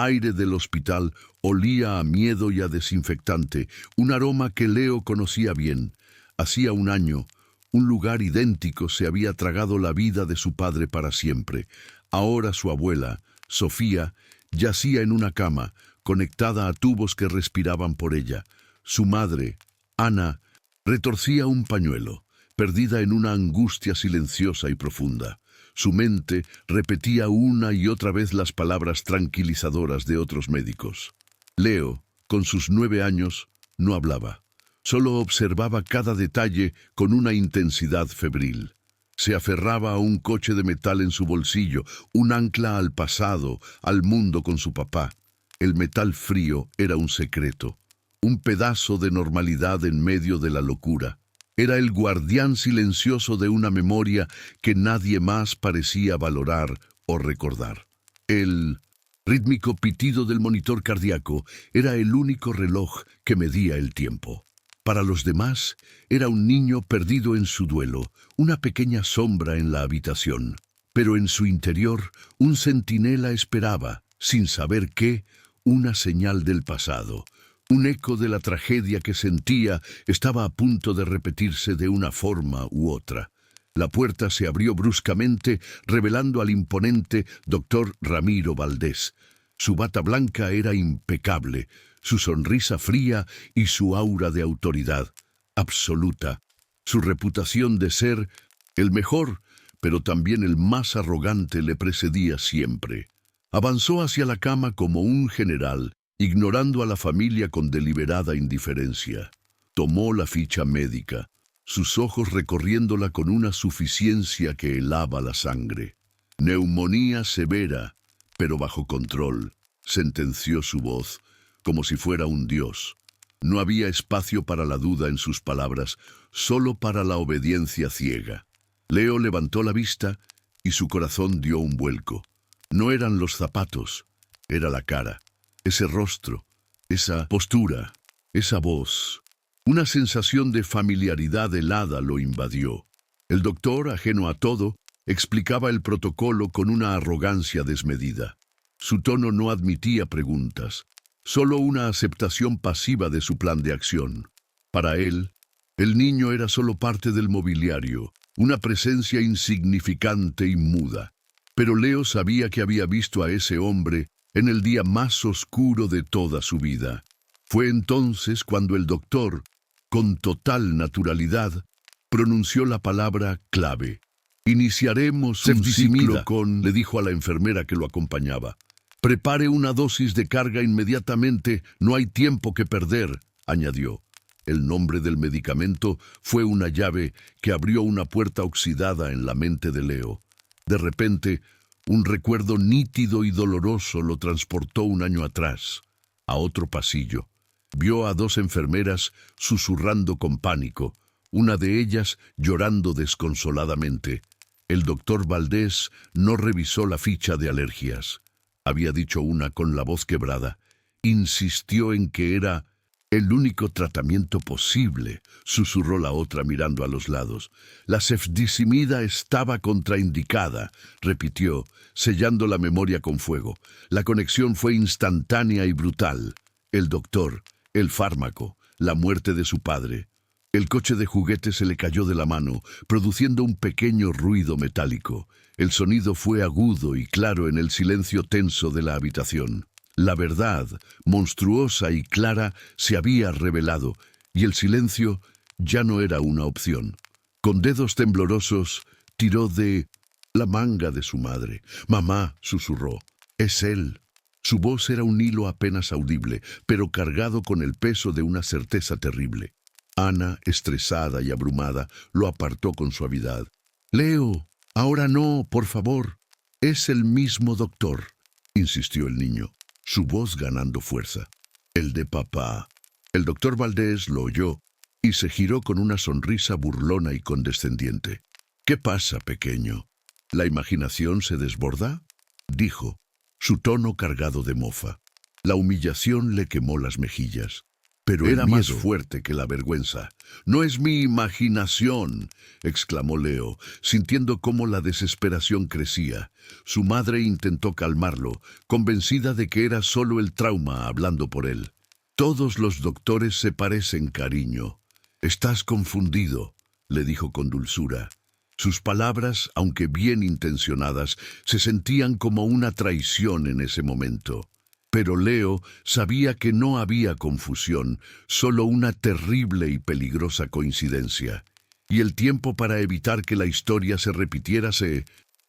aire del hospital olía a miedo y a desinfectante, un aroma que Leo conocía bien. Hacía un año, un lugar idéntico se había tragado la vida de su padre para siempre. Ahora su abuela, Sofía, yacía en una cama, conectada a tubos que respiraban por ella. Su madre, Ana, retorcía un pañuelo, perdida en una angustia silenciosa y profunda. Su mente repetía una y otra vez las palabras tranquilizadoras de otros médicos. Leo, con sus 9 años, no hablaba. Solo observaba cada detalle con una intensidad febril. Se aferraba a un coche de metal en su bolsillo, un ancla al pasado, al mundo con su papá. El metal frío era un secreto, un pedazo de normalidad en medio de la locura. Era el guardián silencioso de una memoria que nadie más parecía valorar o recordar. El rítmico pitido del monitor cardíaco era el único reloj que medía el tiempo. Para los demás, era un niño perdido en su duelo, una pequeña sombra en la habitación. Pero en su interior, un centinela esperaba, sin saber qué, una señal del pasado. Un eco de la tragedia que sentía estaba a punto de repetirse de una forma u otra. La puerta se abrió bruscamente, revelando al imponente doctor Ramiro Valdés. Su bata blanca era impecable, su sonrisa fría y su aura de autoridad absoluta. Su reputación de ser el mejor, pero también el más arrogante, le precedía siempre. Avanzó hacia la cama como un general, ignorando a la familia con deliberada indiferencia. Tomó la ficha médica, sus ojos recorriéndola con una suficiencia que helaba la sangre. Neumonía severa, pero bajo control, sentenció su voz, como si fuera un dios. No había espacio para la duda en sus palabras, solo para la obediencia ciega. Leo levantó la vista y su corazón dio un vuelco. No eran los zapatos, era la cara. Ese rostro, esa postura, esa voz. Una sensación de familiaridad helada lo invadió. El doctor, ajeno a todo, explicaba el protocolo con una arrogancia desmedida. Su tono no admitía preguntas, solo una aceptación pasiva de su plan de acción. Para él, el niño era solo parte del mobiliario, una presencia insignificante y muda. Pero Leo sabía que había visto a ese hombre en el día más oscuro de toda su vida. Fue entonces cuando el doctor, con total naturalidad, pronunció la palabra clave. Iniciaremos un ciclo con, le dijo a la enfermera que lo acompañaba. Prepare una dosis de carga inmediatamente, no hay tiempo que perder, añadió. El nombre del medicamento fue una llave que abrió una puerta oxidada en la mente de Leo. De repente, un recuerdo nítido y doloroso lo transportó un año atrás, a otro pasillo. Vio a 2 enfermeras susurrando con pánico, una de ellas llorando desconsoladamente. El doctor Valdés no revisó la ficha de alergias. Había dicho una con la voz quebrada. Insistió en que era el único tratamiento posible, susurró la otra mirando a los lados. La cefdizimida estaba contraindicada, repitió, sellando la memoria con fuego. La conexión fue instantánea y brutal. El doctor, el fármaco, la muerte de su padre. El coche de juguete se le cayó de la mano, produciendo un pequeño ruido metálico. El sonido fue agudo y claro en el silencio tenso de la habitación. La verdad, monstruosa y clara, se había revelado, y el silencio ya no era una opción. Con dedos temblorosos, tiró de la manga de su madre. «Mamá», susurró, «es él». Su voz era un hilo apenas audible, pero cargado con el peso de una certeza terrible. Ana, estresada y abrumada, lo apartó con suavidad. «Leo, ahora no, por favor». «Es el mismo doctor», insistió el niño, su voz ganando fuerza. «El de papá». El doctor Valdés lo oyó y se giró con una sonrisa burlona y condescendiente. «¿Qué pasa, pequeño? ¿La imaginación se desborda?», dijo, su tono cargado de mofa. La humillación le quemó las mejillas. Pero era más fuerte que la vergüenza. «No es mi imaginación», exclamó Leo, sintiendo cómo la desesperación crecía. Su madre intentó calmarlo, convencida de que era solo el trauma hablando por él. «Todos los doctores se parecen, cariño. Estás confundido», le dijo con dulzura. Sus palabras, aunque bien intencionadas, se sentían como una traición en ese momento. Pero Leo sabía que no había confusión, solo una terrible y peligrosa coincidencia. Y el tiempo para evitar que la historia se repitiera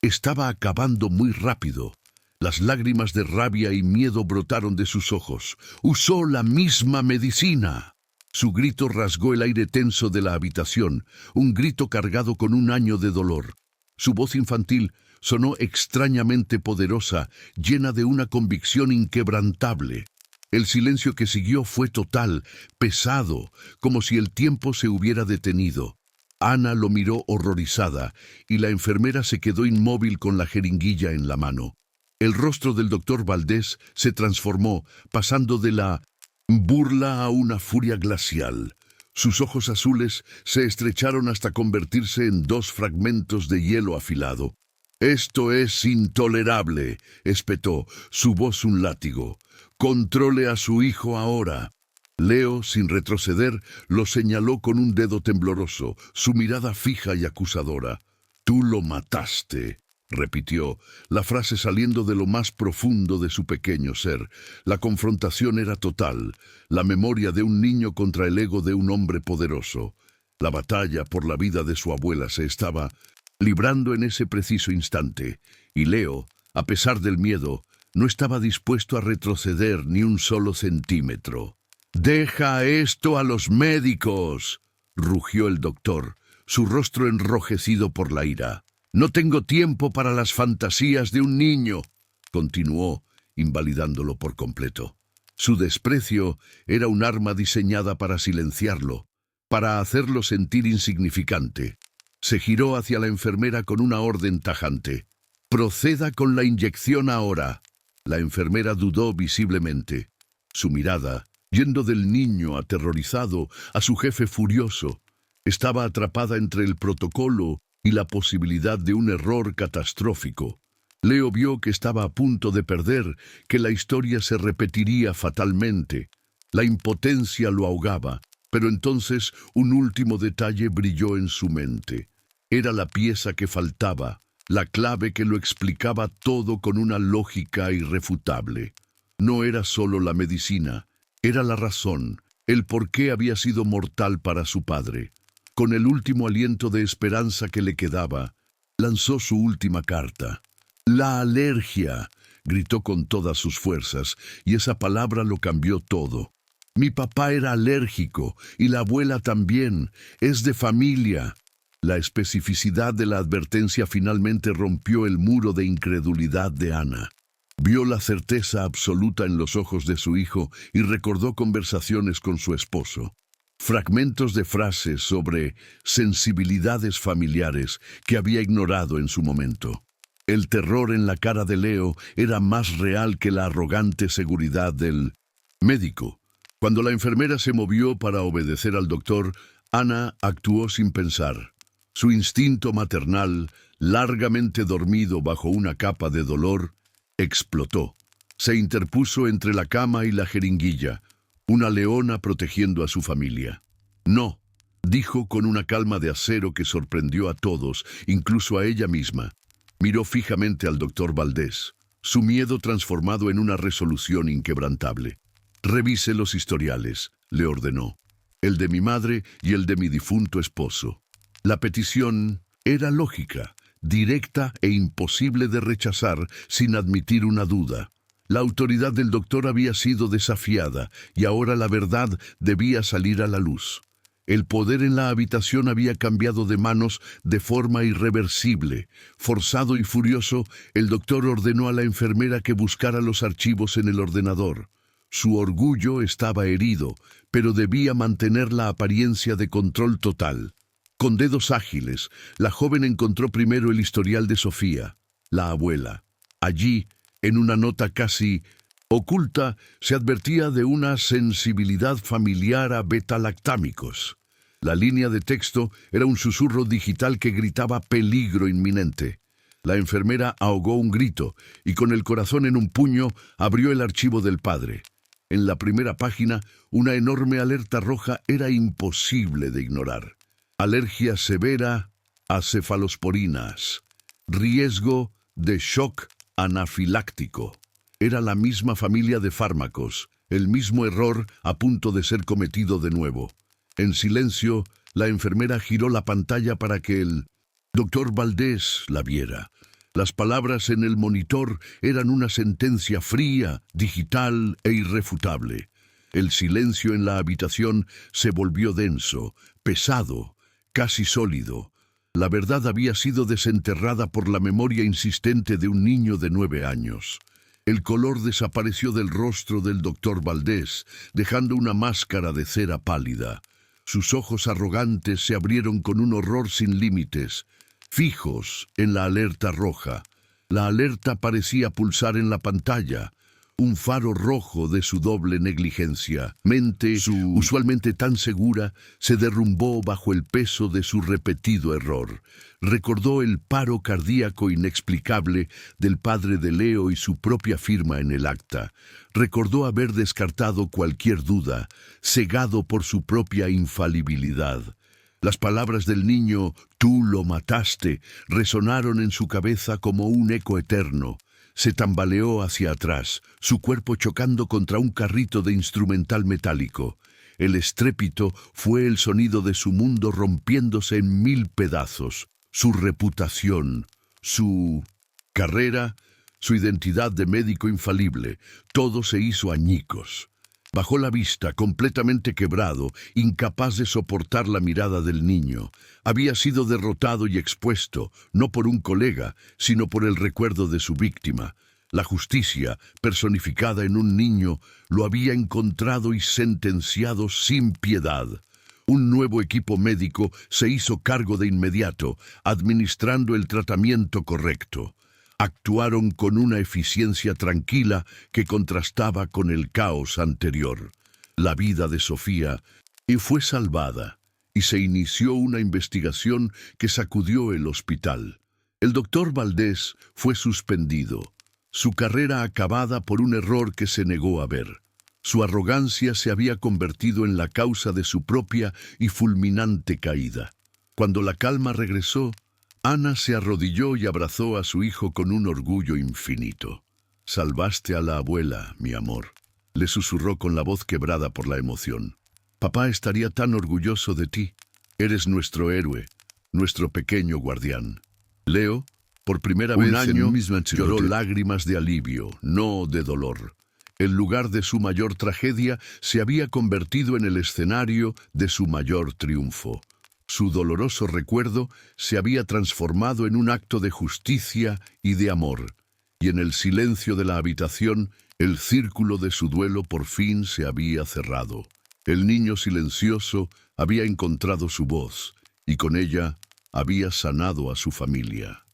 estaba acabando muy rápido. Las lágrimas de rabia y miedo brotaron de sus ojos. «¡Usó la misma medicina!». Su grito rasgó el aire tenso de la habitación, un grito cargado con un año de dolor. Su voz infantil sonó extrañamente poderosa, llena de una convicción inquebrantable. El silencio que siguió fue total, pesado, como si el tiempo se hubiera detenido. Ana lo miró horrorizada, y la enfermera se quedó inmóvil con la jeringuilla en la mano. El rostro del doctor Valdés se transformó, pasando de la burla a una furia glacial. Sus ojos azules se estrecharon hasta convertirse en dos fragmentos de hielo afilado. «Esto es intolerable», espetó, su voz un látigo. «Controle a su hijo ahora». Leo, sin retroceder, lo señaló con un dedo tembloroso, su mirada fija y acusadora. «Tú lo mataste», repitió, la frase saliendo de lo más profundo de su pequeño ser. La confrontación era total, la memoria de un niño contra el ego de un hombre poderoso. La batalla por la vida de su abuela se estaba librando en ese preciso instante, y Leo, a pesar del miedo, no estaba dispuesto a retroceder ni un solo centímetro. «¡Deja esto a los médicos!», rugió el doctor, su rostro enrojecido por la ira. «No tengo tiempo para las fantasías de un niño», continuó, invalidándolo por completo. Su desprecio era un arma diseñada para silenciarlo, para hacerlo sentir insignificante. Se giró hacia la enfermera con una orden tajante. «Proceda con la inyección ahora». La enfermera dudó visiblemente. Su mirada, yendo del niño aterrorizado a su jefe furioso, estaba atrapada entre el protocolo y la posibilidad de un error catastrófico. Leo vio que estaba a punto de perder, que la historia se repetiría fatalmente. La impotencia lo ahogaba, pero entonces un último detalle brilló en su mente. Era la pieza que faltaba, la clave que lo explicaba todo con una lógica irrefutable. No era solo la medicina, era la razón, el por qué había sido mortal para su padre. Con el último aliento de esperanza que le quedaba, lanzó su última carta. «La alergia», gritó con todas sus fuerzas, y esa palabra lo cambió todo. «Mi papá era alérgico, y la abuela también. Es de familia». La especificidad de la advertencia finalmente rompió el muro de incredulidad de Ana. Vio la certeza absoluta en los ojos de su hijo y recordó conversaciones con su esposo. Fragmentos de frases sobre sensibilidades familiares que había ignorado en su momento. El terror en la cara de Leo era más real que la arrogante seguridad del médico. Cuando la enfermera se movió para obedecer al doctor, Ana actuó sin pensar. Su instinto maternal, largamente dormido bajo una capa de dolor, explotó. Se interpuso entre la cama y la jeringuilla, una leona protegiendo a su familia. «No», dijo con una calma de acero que sorprendió a todos, incluso a ella misma. Miró fijamente al doctor Valdés, su miedo transformado en una resolución inquebrantable. «Revise los historiales», le ordenó, «el de mi madre y el de mi difunto esposo». La petición era lógica, directa e imposible de rechazar sin admitir una duda. La autoridad del doctor había sido desafiada y ahora la verdad debía salir a la luz. El poder en la habitación había cambiado de manos de forma irreversible. Forzado y furioso, el doctor ordenó a la enfermera que buscara los archivos en el ordenador. Su orgullo estaba herido, pero debía mantener la apariencia de control total. Con dedos ágiles, la joven encontró primero el historial de Sofía, la abuela. Allí, en una nota casi Oculta se advertía de una sensibilidad familiar a betalactámicos. La línea de texto era un susurro digital que gritaba peligro inminente. La enfermera ahogó un grito y con el corazón en un puño abrió el archivo del padre. En la primera página, una enorme alerta roja era imposible de ignorar. Alergia severa a cefalosporinas. Riesgo de shock anafiláctico. Era la misma familia de fármacos, el mismo error a punto de ser cometido de nuevo. En silencio, la enfermera giró la pantalla para que el doctor Valdés la viera. Las palabras en el monitor eran una sentencia fría, digital e irrefutable. El silencio en la habitación se volvió denso, pesado, casi sólido. La verdad había sido desenterrada por la memoria insistente de un niño de 9 años. El color desapareció del rostro del doctor Valdés, dejando una máscara de cera pálida. Sus ojos arrogantes se abrieron con un horror sin límites, fijos en la alerta roja. La alerta parecía pulsar en la pantalla, un faro rojo de su doble negligencia. Mente, usualmente tan segura, se derrumbó bajo el peso de su repetido error. Recordó el paro cardíaco inexplicable del padre de Leo y su propia firma en el acta. Recordó haber descartado cualquier duda, cegado por su propia infalibilidad. Las palabras del niño, «tú lo mataste», resonaron en su cabeza como un eco eterno. Se tambaleó hacia atrás, su cuerpo chocando contra un carrito de instrumental metálico. El estrépito fue el sonido de su mundo rompiéndose en 1000 pedazos. Su reputación, su carrera, su identidad de médico infalible, todo se hizo añicos. Bajó la vista, completamente quebrado, incapaz de soportar la mirada del niño. Había sido derrotado y expuesto, no por un colega, sino por el recuerdo de su víctima. La justicia, personificada en un niño, lo había encontrado y sentenciado sin piedad. Un nuevo equipo médico se hizo cargo de inmediato, administrando el tratamiento correcto. Actuaron con una eficiencia tranquila que contrastaba con el caos anterior. La vida de Sofía fue salvada y se inició una investigación que sacudió el hospital. El doctor Valdés fue suspendido, su carrera acabada por un error que se negó a ver. Su arrogancia se había convertido en la causa de su propia y fulminante caída. Cuando la calma regresó, Ana se arrodilló y abrazó a su hijo con un orgullo infinito. «Salvaste a la abuela, mi amor», le susurró con la voz quebrada por la emoción. «Papá estaría tan orgulloso de ti. Eres nuestro héroe, nuestro pequeño guardián». Leo, por primera vez en un año, lloró lágrimas de alivio, no de dolor. El lugar de su mayor tragedia se había convertido en el escenario de su mayor triunfo. Su doloroso recuerdo se había transformado en un acto de justicia y de amor, y en el silencio de la habitación, el círculo de su duelo por fin se había cerrado. El niño silencioso había encontrado su voz, y con ella había sanado a su familia.